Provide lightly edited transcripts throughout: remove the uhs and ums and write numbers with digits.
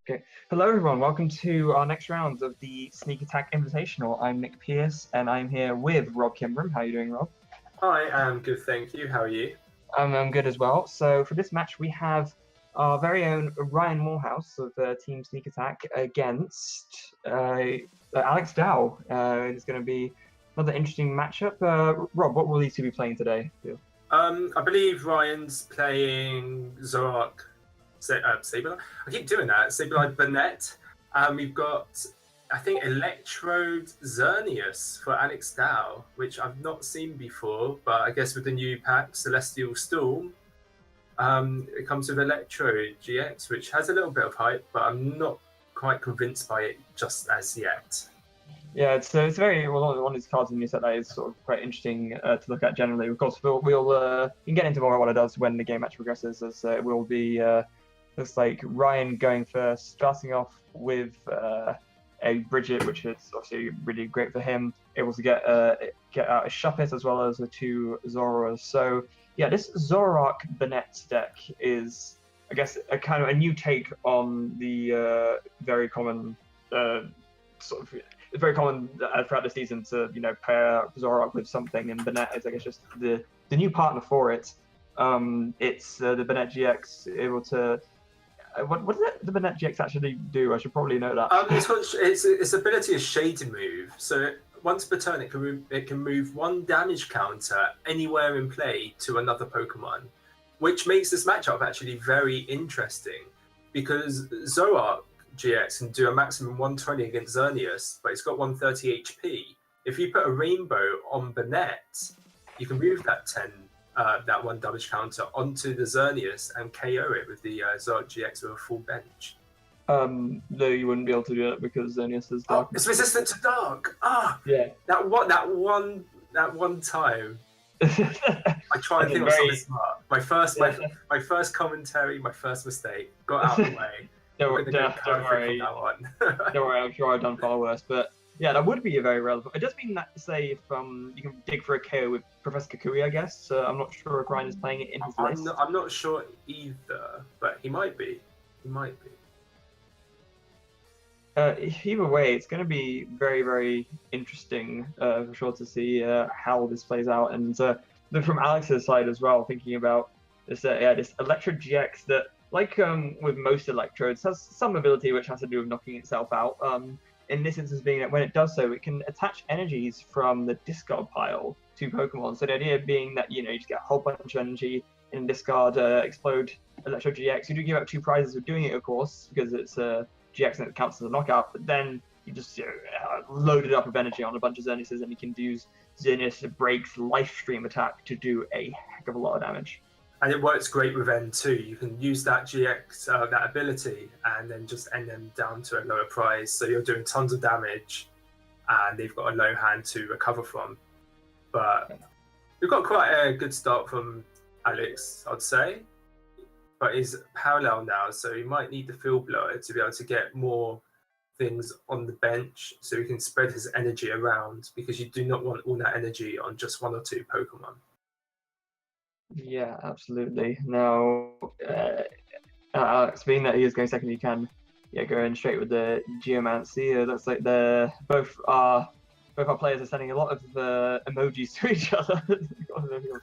Okay. Hello, everyone. Welcome to our next round of the Sneak Attack Invitational. I'm Nick Pearce, and I'm here with Rob Kinbrum. How are you doing, Rob? I am good, thank you. How are you? I'm good as well. So for this match, we have our very own Ryan Moorhouse of Team Sneak Attack against Alex Dao. It's going to be another interesting matchup. Rob, what will these two be playing today? I believe Ryan's playing Zoroark. Sableye. I keep doing that. Sableye Banette. We've got, I think, Electrode Xerneas for Alex Dao, which I've not seen before, but I guess with the new pack, Celestial Storm, it comes with Electrode GX, which has a little bit of hype, but I'm not quite convinced by it just as yet. Yeah, it's very one of these cards in the new set that is sort of quite interesting to look at generally. Of course, we can get into more of what it does when the game match progresses, as it will be. Looks like Ryan going first, starting off with a Bridget, which is obviously really great for him, able to get out a Shuppet as well as the two Zoras. So yeah, this Zoroark Banette deck is, I guess, a kind of a new take on the very common it's very common throughout the season to pair Zoroark with something, and Banette is, I guess, just the new partner for it. It's the Banette GX able to. What does the Banette GX actually do? I should probably know that. Its ability is Shading Move. So once per turn, it can move one damage counter anywhere in play to another Pokemon, which makes this matchup actually very interesting because Zoroark GX can do a maximum 120 against Xerneas, but it's got 130 HP. If you put a Rainbow on Banette, you can move that one damage counter onto the Xerneas and KO it with the Zoroark GX with a full bench. No, you wouldn't be able to do that because Xerneas is dark. Oh, it's resistant to dark. Yeah. That one time. I try and think of something smart. My first commentary, my first mistake. Got out of the way. Don't worry. Don't worry, I'm sure I've done far worse. But yeah, that would be a very relevant. It does mean that, say, if you can dig for a KO with Professor Kukui, I guess. So I'm not sure if Ryan is playing it in his list. I'm not sure either, but he might be. Either way, it's going to be very, very interesting for sure to see how this plays out. And from Alex's side as well, thinking about this Electrode GX that, like with most Electrodes, has some ability which has to do with knocking itself out. In this instance being that when it does so, it can attach energies from the discard pile to Pokemon. So the idea being that, you just get a whole bunch of energy in discard, Explode, Electro GX. You do give out 2 prizes for doing it, of course, because it's a GX and it counts as a knockout, but then you just load it up with energy on a bunch of Xerneases, and you can use Xerneas Break's Life Stream attack to do a heck of a lot of damage. And it works great with N2. You can use that GX, that ability, and then just end them down to a lower price. So you're doing tons of damage, and they've got a low hand to recover from. But we've got quite a good start from Alex, I'd say. But he's parallel now, so he might need the Field Blower to be able to get more things on the bench, so he can spread his energy around, because you do not want all that energy on just 1 or 2 Pokemon. Yeah, absolutely. Now, Alex, being that he is going second, you can go in straight with the Geomancy. It looks like both our players are sending a lot of emojis to each other.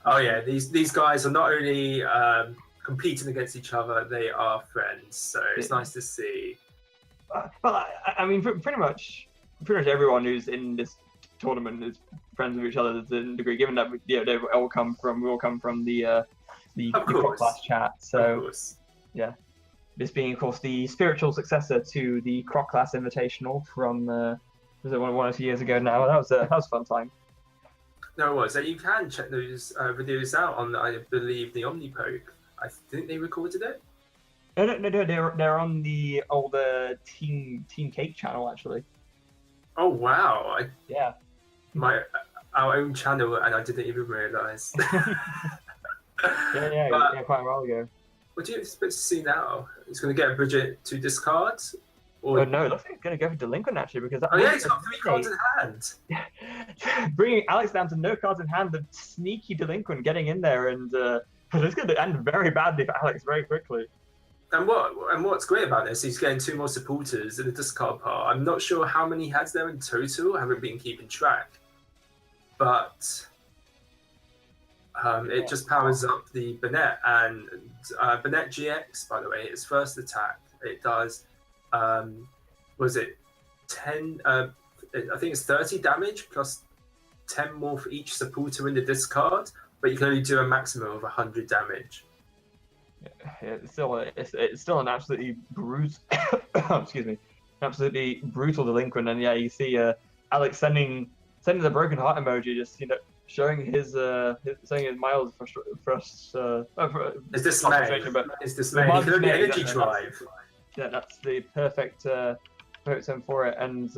Oh yeah, these guys are not only competing against each other, they are friends. So it's nice to see. But I mean, pretty much everyone who's in this tournament is friends with each other to a degree, given that we all come from the Croc Class chat. So yeah, this being of course the spiritual successor to the Croc Class Invitational from was it one or 2 years ago now? That was a fun time. No, it was. So you can check those videos out on, I believe, the Omnipoke. I think they recorded it. No, they're on the older Team Cake channel actually. Oh wow! Yeah. Our own channel, and I didn't even realise. yeah, quite a while ago. What do you expect to see now? It's going to get Bridget to discard? Or... no, it looks like it's going to go for Delinquent actually, because he's got 3 cards in hand. Bringing Alex down to no cards in hand, the sneaky Delinquent getting in there, and it's going to end very badly for Alex very quickly. And what's great about this, he's getting 2 more supporters in the discard pile. I'm not sure how many he has there in total. I haven't been keeping track, but it just powers up the Banette, and Banette GX, by the way, its first attack, it does, was it 10, I think it's 30 damage plus 10 more for each supporter in the discard, but you can only do a maximum of 100 damage. Yeah, it's still an absolutely brutal, excuse me, absolutely brutal delinquent, and yeah, you see Alex sending the broken heart emoji, just showing his mild Is this May? Is this May? He can only energy drive. Yeah, that's the perfect term for it, and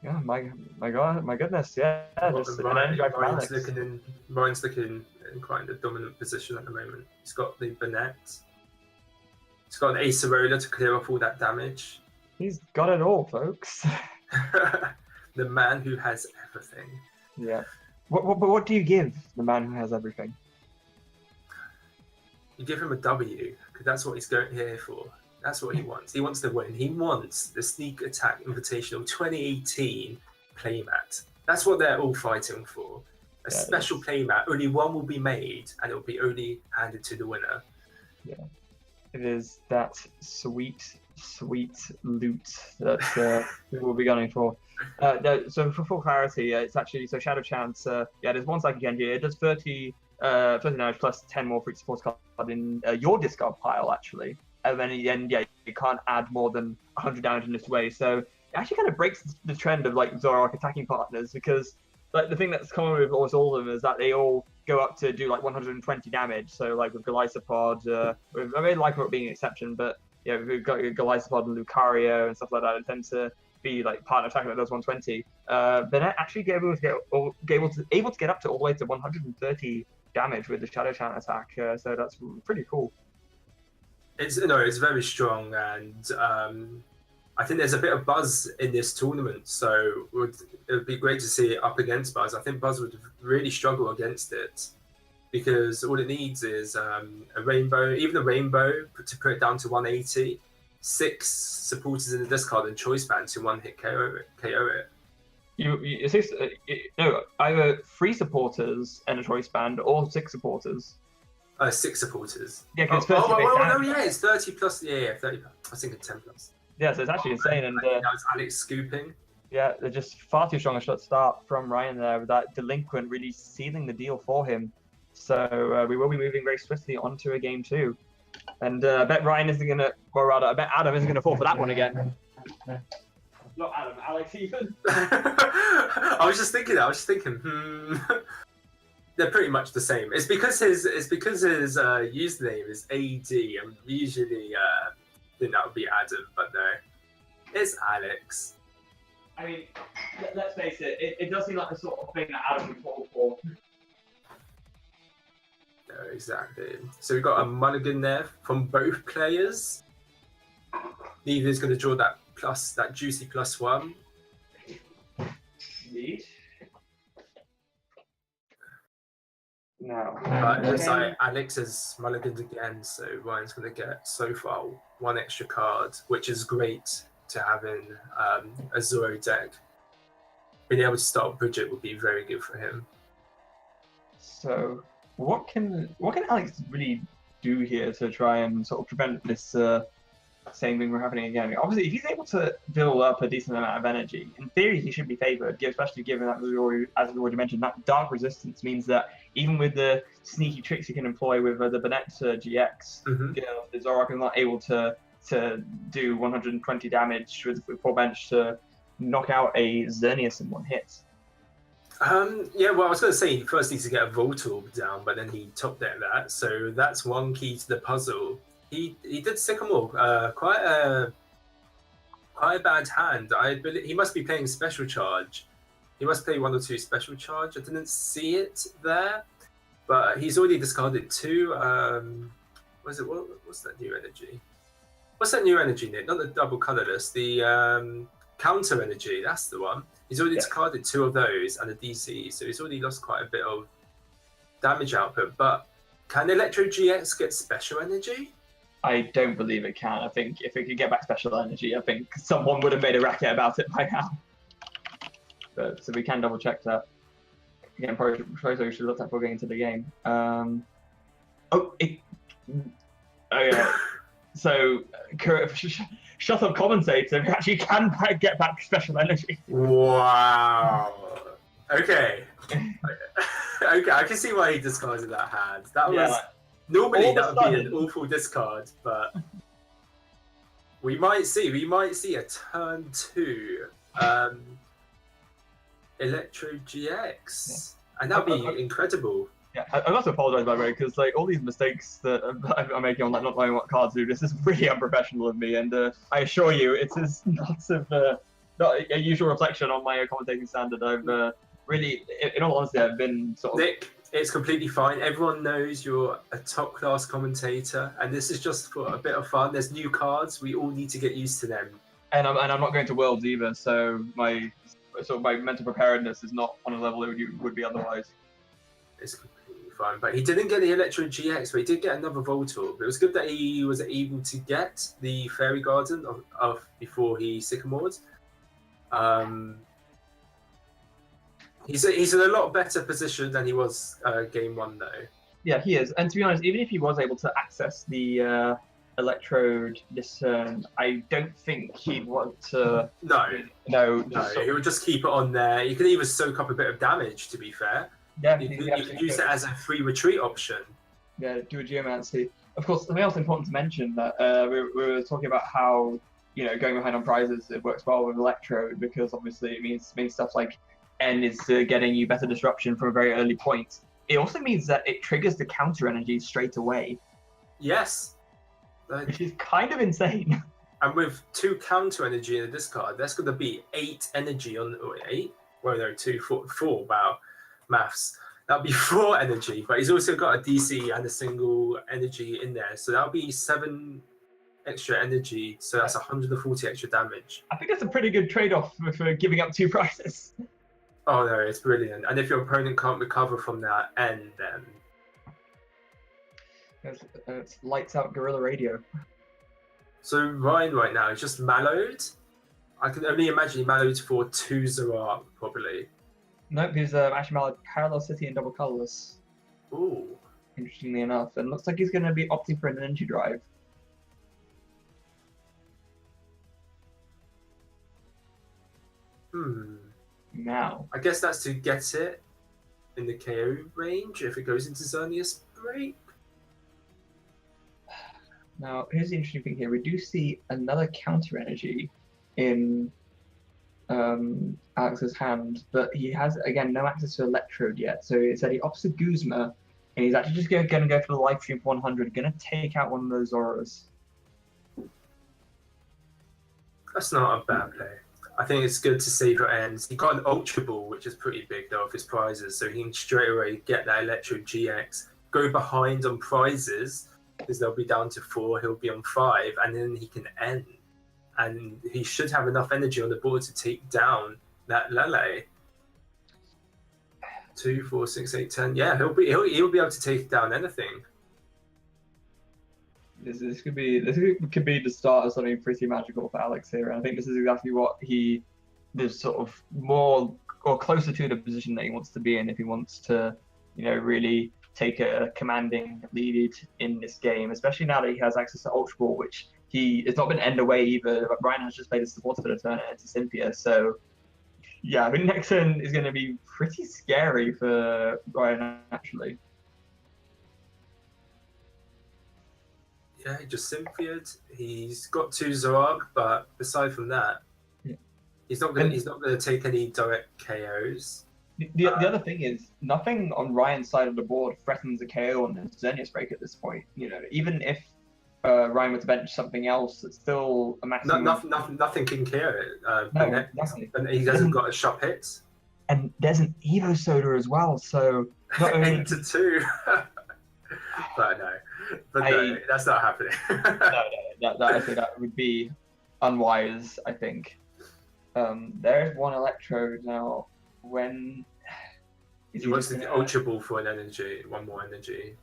yeah, my goodness, yeah, just an energy drive from Alex. Ryan's looking in quite a dominant position at the moment. He's got the Banette. He's got an Acerola to clear off all that damage. He's got it all, folks. The man who has everything. Yeah. What do you give the man who has everything? You give him a W, because that's what he's going here for. That's what he wants. He wants to win. He wants the Sneak Attack Invitational 2018 playmat. That's what they're all fighting for. A special playmat. Only one will be made, and it will be only handed to the winner. Yeah. It is that sweet loot that we will be gunning for. So for full clarity, it's actually Shadow Chance. There's one Psychic Genji. It does 30 damage plus 10 more for each support card in your discard pile, actually. And then you can't add more than 100 damage in this way. So it actually kind of breaks the trend of like Zoroark attacking partners, because like the thing that's common with almost all of them is that they all go up to do like 120 damage. So like with Golisopod, I mean, like it being an exception, but yeah, we've got Golisopod and Lucario and stuff like that. It tends to be like partner attacking that does 120. Banette actually able to get up to all the way to 130 damage with the Shadow Chant attack. So that's pretty cool. It's very strong, and I think there's a bit of buzz in this tournament, so it would be great to see it up against Buzz. I think Buzz would really struggle against it, because all it needs is a rainbow, even a rainbow to put it down to 180, 6 supporters in the discard and choice band to one-hit KO it. Either 3 supporters and a choice band, or 6 supporters. 6 supporters. Yeah, because it's 30 plus. Yeah, 30. I was thinking 10 plus. Yeah, so it's actually insane. And that was Alex scooping. Yeah, they're just far too strong a shot start from Ryan there, with that delinquent really sealing the deal for him. So we will be moving very swiftly onto a game 2. And I bet Ryan isn't going to, or rather, I bet Adam isn't going to fall for that one again. Not Adam, Alex even. I was just thinking, they're pretty much the same. It's because his username is AD, and usually think that would be Adam, but no, it's Alex. I mean, let's face it, it does seem like the sort of thing that Adam would fall for. No, exactly. So we've got a mulligan there from both players. Neither is going to draw that juicy +1. Indeed. No. But it looks like Alex has mulliganed again, so Ryan's going to get so far 1 extra card, which is great to have in a Zoro deck. Being able to start Bridget would be very good for him. So, what can Alex really do here to try and sort of prevent this same thing from happening again? Obviously, if he's able to build up a decent amount of energy, in theory he should be favoured, especially given that, as we already mentioned, that dark resistance means that even with the sneaky tricks he can employ with the Banette GX, the Zoroark is not able to do 120 damage with full bench to knock out a Xerneas in 1 hit. Yeah, well, I was going to say he first needs to get a Voltorb down, but then he top decked that, so that's one key to the puzzle. He did Sycamore, quite a bad hand. I believe he must be playing Special Charge. He must play 1 or 2 Special Charge. I didn't see it there, but he's already discarded 2. What's that new energy? What's that new energy, Nick? Not the double colorless, the counter energy. That's the one. He's already discarded 2 of those and a DC, so he's already lost quite a bit of damage output. But can Electrode GX get special energy? I don't believe it can. I think if it could get back special energy, I think someone would have made a racket about it by now. But, so we can double check that. Again, probably should look at before getting into the game. Oh yeah. So, shut up, commentator. We actually can get back special energy. Wow. Okay. Okay, I can see why he discarded that hand. That was normally that would be an awful discard, but we might see a turn 2 Electrode GX, and that'd be incredible. Yeah, I got to apologize by the way, because like all these mistakes that I'm making on like not knowing what cards do, this is really unprofessional of me, and I assure you, it is not a usual reflection on my commentating standard. I've really, in all honesty, I've been sort of. Nick, it's completely fine. Everyone knows you're a top-class commentator, and this is just for a bit of fun. There's new cards. We all need to get used to them. And I'm not going to Worlds either, so my mental preparedness is not on a level it would be otherwise. It's completely fine. But he didn't get the Electrode GX, but he did get another Voltorb. It was good that he was able to get the Fairy Garden of before he Sycamored. He's in a lot better position than he was game 1 though. Yeah, he is. And to be honest, even if he was able to access the Electrode this turn, I don't think he'd want to. No. He would just keep it on there. You could even soak up a bit of damage. To be fair, yeah, you could use it as a free retreat option. Yeah, do a Geomancy. Of course, something else important to mention that we were talking about how going behind on prizes it works well with Electrode because obviously it means stuff like N is getting you better disruption from a very early point. It also means that it triggers the counter energy straight away. Yes. Which is kind of insane. And with 2 counter energy in the discard, that's going to be 8 energy on 8. Well, no, 2, 4. Wow, maths. That'll be 4 energy, but he's also got a DC and a single energy in there, so that'll be 7 extra energy. So that's 140 extra damage. I think that's a pretty good trade-off for giving up 2 prizes. Oh no, it's brilliant. And if your opponent can't recover from that end, then it's lights out guerrilla radio. So Ryan right now is just mallowed. I can only imagine he mallowed for 2 Zoroark, probably. Nope, he's actually mallowed Parallel City and Double Colorless. Ooh. Interestingly enough. And looks like he's going to be opting for an energy drive. Now. I guess that's to get it in the KO range if it goes into Xerneas break. Now, here's the interesting thing here. We do see another counter energy in Alex's hand, but he has, again, no access to Electrode yet. So it said he opts to Guzma, and he's actually just going to go for the live stream for 100, going to take out one of those Zoras. That's not a bad play. I think it's good to save your ends. He got an Ultra Ball, which is pretty big though, of his prizes, so he can straight away get that Electrode GX, go behind on prizes, because they'll be down to 4, he'll be on 5, and then he can end. And he should have enough energy on the board to take down that Lele. 2, 4, 6, 8, 10. Yeah, he'll be able to take down anything. This could be the start of something pretty magical for Alex here, and I think this is exactly what he is sort of more or closer to the position that he wants to be in if he wants to, really take a commanding lead in this game, especially now that he has access to Ultra Ball, which it's not been end away either. But Ryan has just played a supporter for the turn into Cynthia, so yeah, I think next turn is going to be pretty scary for Ryan actually. Yeah, he just Cynthia'd. He's got 2 Zoroark, but aside from that, he's not going to take any direct KOs. The other thing is, nothing on Ryan's side of the board threatens a KO on the Xerneas break at this point. Even if Ryan were to bench something else, it's still a maximum. Nothing can KO it. No, nothing. And he hasn't got a shot hit. And there's an Evo Soda as well, so not only... into 2. But no, that's not happening. no, I think that would be unwise. I think there's one Electrode now. When he wants the Ultra Ball for an energy, 1 more energy.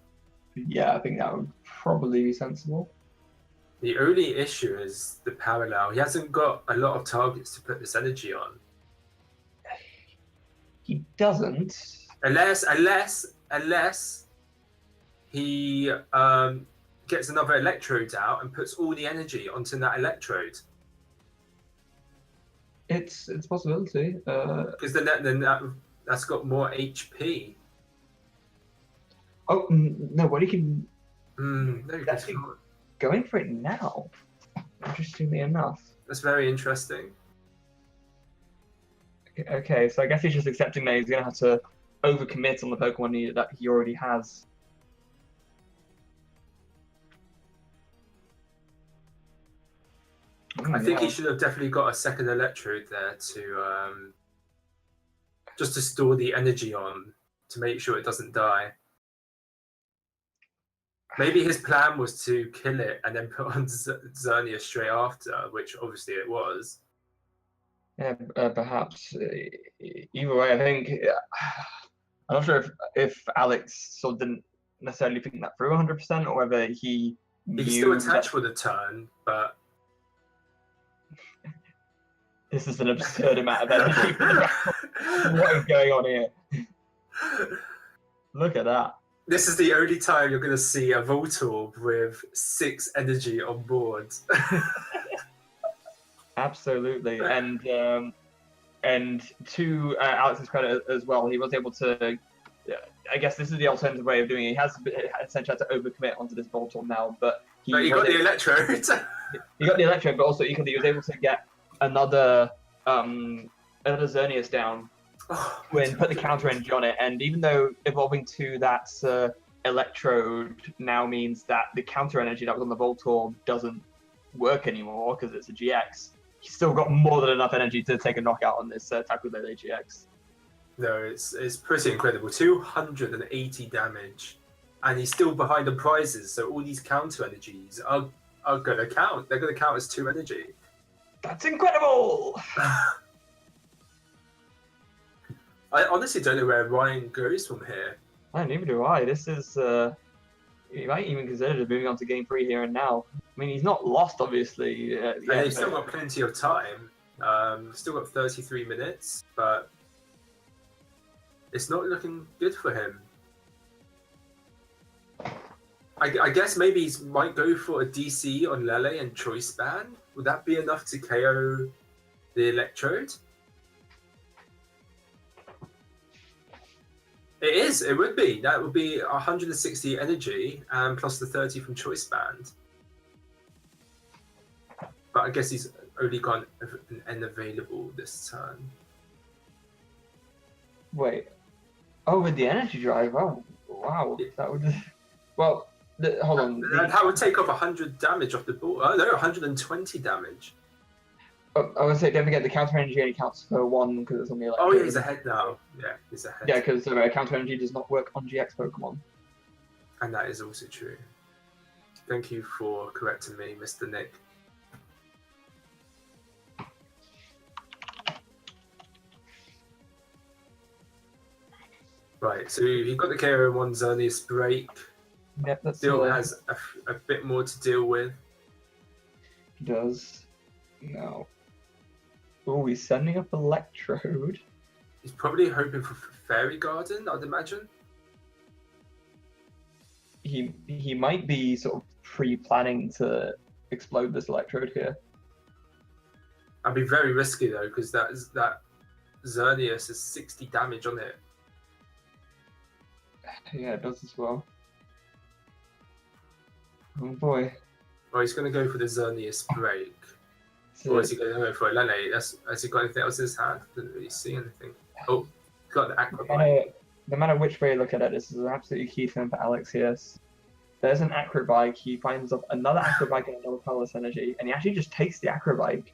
Yeah, I think that would probably be sensible. The only issue is the parallel. He hasn't got a lot of targets to put this energy on. He doesn't. Unless he gets another Electrode out and puts all the energy onto that Electrode. It's a possibility. Because then that's got more HP. Oh no! What he can No, actually going for it now. Interestingly enough. That's very interesting. Okay, so I guess he's just accepting that he's gonna have to overcommit on the Pokemon that he already has. I think he should have definitely got a second Electrode there to just to store the energy on to make sure it doesn't die. Maybe his plan was to kill it and then put on Xerneas straight after, which obviously it was. Yeah, perhaps. Either way, I think I'm not sure if Alex sort of didn't necessarily think that through 100%, or whether he He's still attached for the turn, but this is an absurd amount of energy. What is going on here? Look at that. This is the only time you're going to see a Voltorb with 6 energy on board. Absolutely, and to Alex's credit as well, he was able to. I guess this is the alternative way of doing it. He has essentially had to overcommit onto this Voltorb now, but he got the Electrode. He got the Electrode, but also equally he was able to get another Xerneas down when put the counter energy on it. And even though evolving to that Electrode now means that the counter energy that was on the Voltorb doesn't work anymore because it's a GX, he's still got more than enough energy to take a knockout on this Tapu Lele GX. No, it's pretty incredible. 280 damage, and he's still behind on prizes. So all these counter energies are going to count. They're going to count as 2 energy. That's incredible! I honestly don't know where Ryan goes from here. Neither do I. This is you might even consider moving on to game 3 here and now. I mean, he's not lost, obviously. Yeah, he's still got plenty of time. Still got 33 minutes, but it's not looking good for him. I guess maybe he might go for a DC on Lele and Choice Band. Would that be enough to KO the Electrode? It is. It would be. That would be 160 energy and plus the 30 from Choice Band. But I guess he's only got an N available this turn. Wait. Oh, with the energy drive. Oh, wow. That would. Well, hold on. That would take off 100 damage off the board. Oh no, 120 damage. I would say don't forget the counter energy only counts for 1 because it's on the Electrode. Oh yeah, he's ahead now. Yeah, he's ahead. Yeah, because counter energy does not work on GX Pokemon. And that is also true. Thank you for correcting me, Mr. Nick. Right, so he got the KO in 1 Xerneas break. Yep, that's Still has a bit more to deal with. He does. No. Oh, he's sending up Electrode. He's probably hoping for Fairy Garden, I'd imagine. He might be sort of pre-planning to explode this Electrode here. I'd be very risky though, because that Xerneas has 60 damage on it. Yeah, it does as well. Oh boy. Well, he's going to go for the Xerneas break. Or is he going to go for a Lele? Has he got anything else in his hand? Didn't really see anything. Oh, got the Acrobike. No matter which way you look at it, this is an absolutely key thing for Alex here. There's an Acrobike, he finds up another Acrobike and another Colorless Energy, and he actually just takes the Acrobike,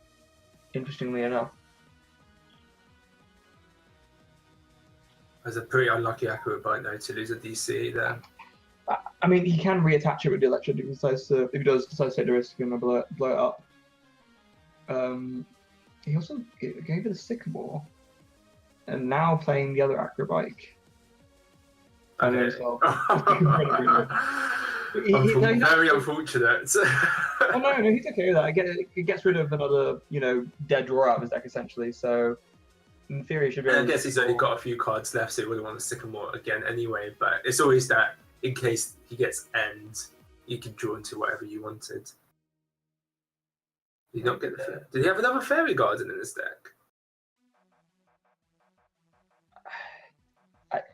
interestingly enough. That's a pretty unlucky Acrobike though to lose a DC there. I mean, he can reattach it with the Electrode if he does decide to take the risk and blow it up. He also gave it a Sycamore, and now playing the other Acrobike. Okay. Very unfortunate. Oh no, he's okay with that. It gets rid of another, dead draw out of his deck essentially. So in theory, he should be able I guess he's only got a few cards left, so he wouldn't want to stick them all again anyway. But it's always that in case he gets end, you can draw into whatever you wanted. Did he not get the? Did he have another Fairy Garden in his deck?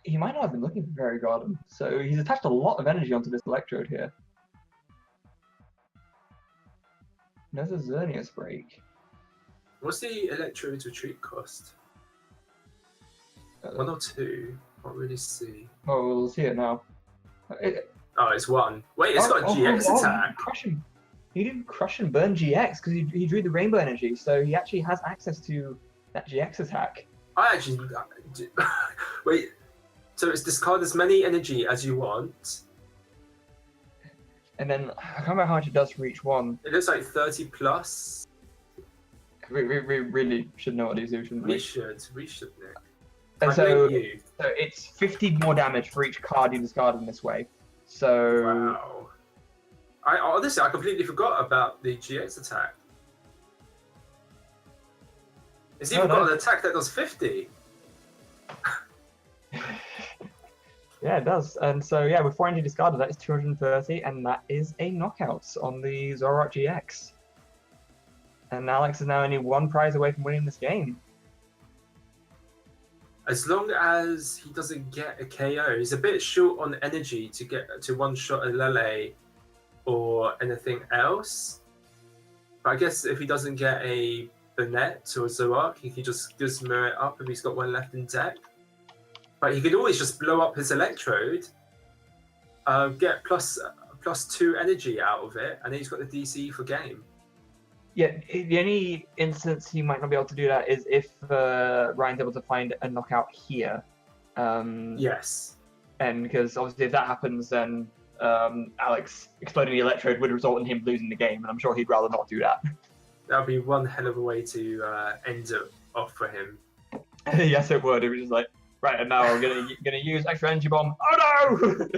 He might not have been looking for Fairy Garden, so he's attached a lot of energy onto this Electrode here. There's a Xerneas break. What's the Electrode's retreat cost? 1 or 2? Can't really see. Oh, we'll see it now. Oh, it's 1. Wait, it's got a GX attack. He didn't crush and burn GX because he drew the Rainbow Energy, so he actually has access to that GX attack. I actually... Wait, so it's discard as many energy as you want. And then, I can't remember how much it does for each one. It looks like 30 plus. We really should know what these do, shouldn't we? We should, Nick. And so it's 50 more damage for each card you discard in this way. So... Wow. Honestly, I completely forgot about the GX attack. It's even got an attack that does 50. Yeah, it does. And so, yeah, with 4 energy discarded, that is 230, and that is a knockout on the Zoroark GX. And Alex is now only 1 prize away from winning this game. As long as he doesn't get a KO, he's a bit short on energy to get to one-shot a Lele or anything else. But I guess if he doesn't get a Banette or a Zoroark, he can just Gizmo it up if he's got 1 left in deck. But he could always just blow up his Electrode, get plus 2 energy out of it, and then he's got the DC for game. Yeah, the only instance he might not be able to do that is if Ryan's able to find a knockout here. Yes. And because obviously if that happens, then Alex exploding the Electrode would result in him losing the game, and I'm sure he'd rather not do that. That would be one hell of a way to end it off for him. Yes, it would. It was just like, right, and now I'm gonna use extra energy bomb. Oh no!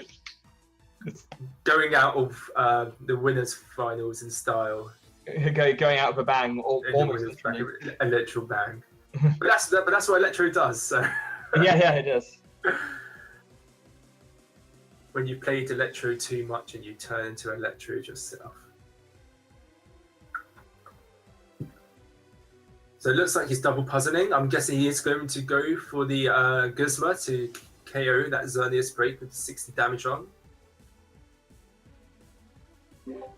Going out of the winners finals in style. Going out of a bang, almost Electro bang. but that's what Electro does. So yeah, it does. When you played Electro too much and you turn into Electro yourself. So it looks like he's double puzzling. I'm guessing he is going to go for the Gizmo to KO that Xerneas break with 60 damage on.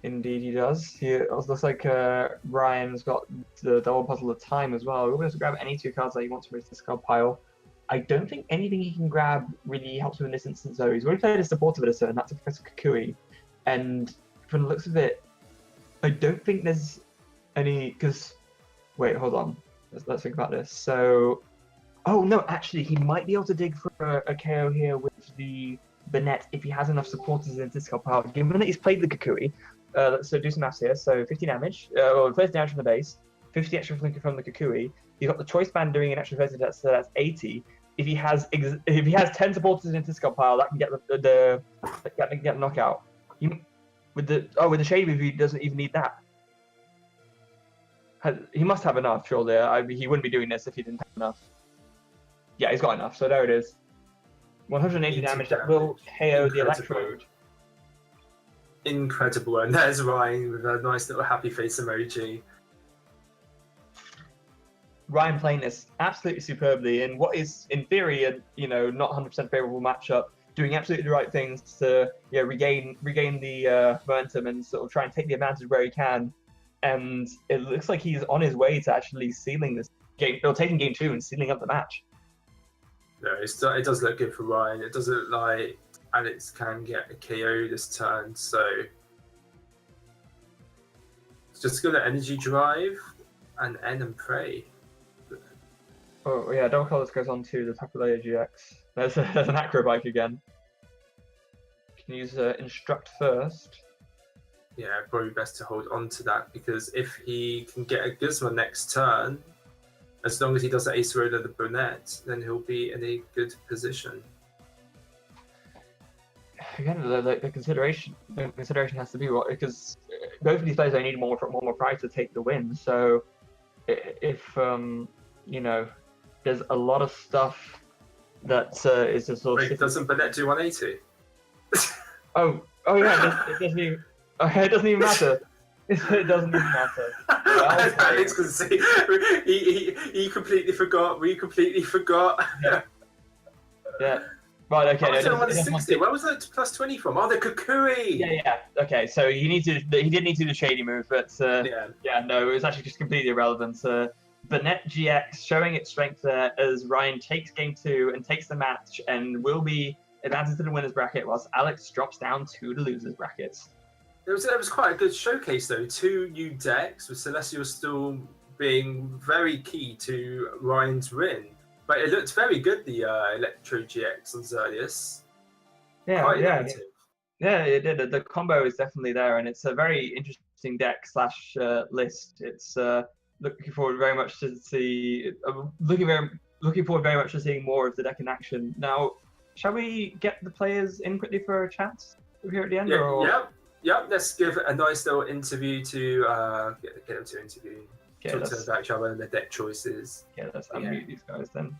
Indeed he does. It looks like Ryan's got the double puzzle of time as well. We're going to grab any 2 cards that he wants from his discard pile. I don't think anything he can grab really helps him in this instance though. He's already played a supportive editor, and that's a Professor Kukui. And from the looks of it, I don't think there's any... because... Wait, hold on. Let's think about this. So... Oh no, actually he might be able to dig for a KO here with the Banette if he has enough supporters in his discard pile. Given that he's played the Kukui, so do some maths here. So 50 damage, or 30 damage from the base, 50 extra from the Kukui. You've got the Choice Band doing an extra 30, so that's 80. If he has 10 supporters in his discard pile, that can get the knockout. With the Shady Weave, he doesn't even need that. He must have enough, surely. He wouldn't be doing this if he didn't have enough. Yeah, he's got enough, so there it is. 180 damage, that will KO the Electrode. Incredible, and there's Ryan with a nice little happy face emoji. Ryan playing this absolutely superbly in what is, in theory, a not 100% favorable matchup, doing absolutely the right things to regain the momentum and sort of try and take the advantage where he can. And it looks like he's on his way to actually sealing this game, or taking game 2 and sealing up the match. No, it does look good for Ryan. It does look like Alex can get a KO this turn, so it's just gonna energy drive and end and pray. Oh yeah, Double Colors goes on to the Takulea GX. There's an Acrobike again. Can use Instruct first. Yeah, probably best to hold on to that, because if he can get a Gizmo next turn, as long as he doesn't Ace Roller the Banette, then he'll be in a good position. again, the consideration has to be what, because both of these players only need one more prize to take the win. So if you know, there's a lot of stuff that is just sort of. Wait, doesn't Banette do 180? Oh yeah, it doesn't even. Okay, it doesn't even matter. It doesn't even matter. Alex can see. He completely forgot. We completely forgot. Yeah. Right. Okay. I was 160. Where was that plus 20 from? Oh, the Kukui. Yeah. Okay. So he did need to do the shady move, but no, it was actually just completely irrelevant. Banette GX showing its strength there as Ryan takes game 2 and takes the match and will be advancing to the winners bracket, whilst Alex drops down to the losers brackets. It was quite a good showcase though. 2 new decks with Celestial still being very key to Ryan's win. But it looked very good, the Electrode GX on Xerneas. Yeah, it did. The combo is definitely there, and it's a very interesting deck / list. It's looking forward very much to see. Looking forward very much to seeing more of the deck in action. Now, shall we get the players in quickly for a chat here at the end? Yep. Let's give a nice little interview to get them to interview. Talk to them about each other and their deck choices. Yeah, let's unmute these guys then.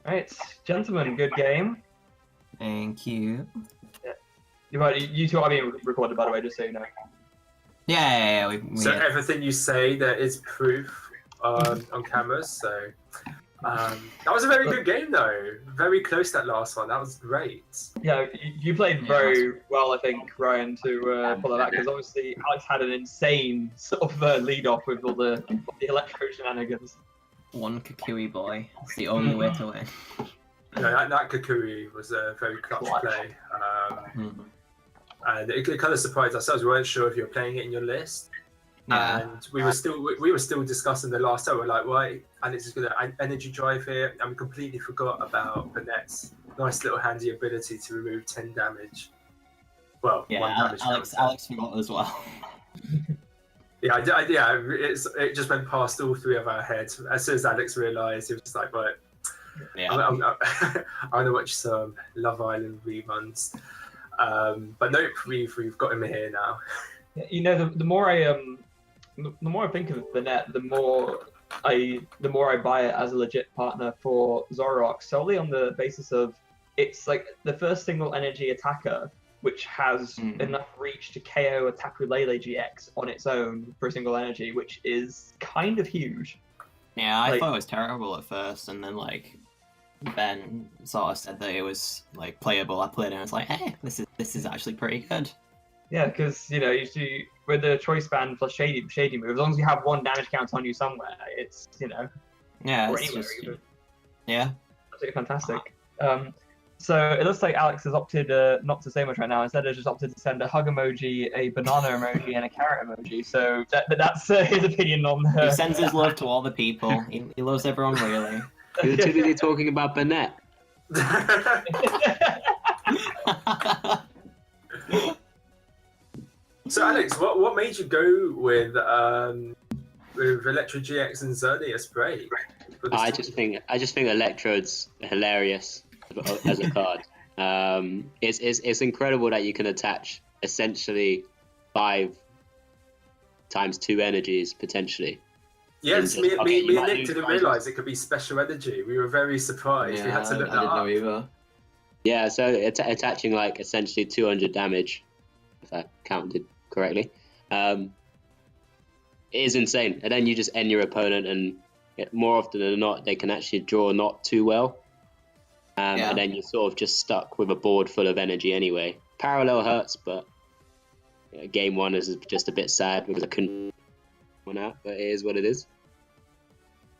Alright, gentlemen, good game. Thank you. Yeah. You two are being recorded, by the way, just so you know. Yeah. So everything you say, there is proof on cameras. So that was a very good game, though. Very close, that last one. That was great. Yeah, you played very well, I think, Ryan, to pull that back, because obviously Alex had an insane sort of lead off with all the electro shenanigans. One Kukui boy. It's the only way to win. No, that Kukui was a very clutch play. And it kind of surprised ourselves. We weren't sure if you were playing it in your list. Yeah. And we were still discussing the last time. We're like, why? And it's just going to energy drive here. And we completely forgot about Banette's nice little handy ability to remove 10 damage. Well, yeah, 1 damage. Alex forgot as well. It just went past all 3 of our heads. As soon as Alex realised, he was just like, right, I'm going to watch some Love Island reruns. But nope, we've got him here now. You know, the more I think of Banette, the more I buy it as a legit partner for Zoroark, solely on the basis of it's like the first single energy attacker which has enough reach to KO a Tapu Lele GX on its own for a single energy, which is kind of huge. Yeah, I thought it was terrible at first, and then Ben sort of said that it was playable. I played it and I was like, hey, this is actually pretty good. Yeah, because usually with the choice band plus shady move, as long as you have 1 damage count on you somewhere, it's yeah, or it's anywhere just, even. Yeah, absolutely fantastic. So it looks like Alex has opted not to say much right now. Instead, has just opted to send a hug emoji, a banana emoji, and a carrot emoji. So that's his opinion on. He sends his love to all the people. He loves everyone really. You're too busy talking about Banette. So Alex, what made you go with Electrode GX and Xerneas Spray? I just think Electrode's hilarious as a card. It's incredible that you can attach essentially 5 times 2 energies potentially. Yes, me and Nick didn't realise it could be special energy. We were very surprised. Yeah, we had to look that up. I didn't know either. Yeah, so attaching essentially 200 damage, if I counted correctly, it is insane. And then you just end your opponent, and more often than not, they can actually draw not too well. And then you're sort of just stuck with a board full of energy anyway. Parallel hurts, but game 1 is just a bit sad because I couldn't win out, but it is what it is.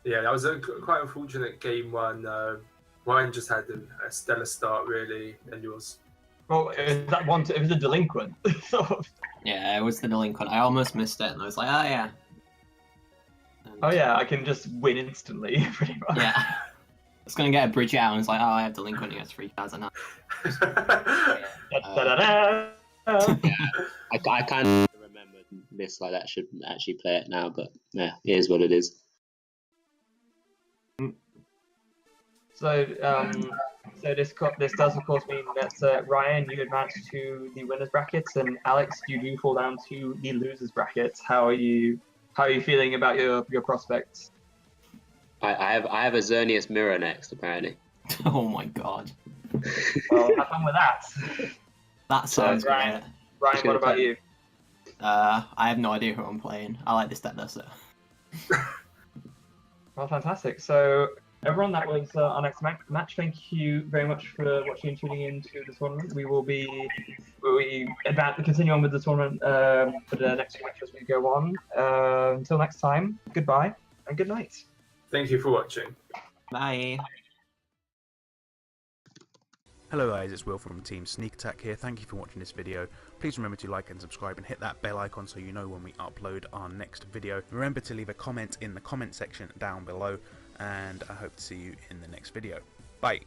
Yeah, that was a quite unfortunate game 1. Ryan just had a stellar start, really, and yours. Well, it was a delinquent. Yeah, it was the delinquent. I almost missed it, and I was like, oh yeah. Oh yeah, I can just win instantly, pretty much. Yeah. I was going to get a bridge out, and it's like, oh, I have delinquent against 3,000 now. I kind of remember this like that. Should actually play it now, but yeah, it is what it is. So So this does of course mean that Ryan, you advance to the winners brackets, and Alex, you do fall down to the losers brackets. How are you feeling about your prospects? I have a Xerneas mirror next, apparently. Oh my god. Well, have fun with that. That sounds Ryan, great. Ryan, what about you? I have no idea who I'm playing. I like this deck though, so. Well, fantastic. So, everyone, that was our next match. Thank you very much for watching and tuning into the tournament. We will continue on with the tournament for the next few matches as we go on. Until next time, goodbye and good night. Thank you for watching. Bye. Hello guys, it's Will from Team Sneak Attack here. Thank you for watching this video. Please remember to like and subscribe and hit that bell icon so you know when we upload our next video. Remember to leave a comment in the comment section down below, and I hope to see you in the next video. Bye!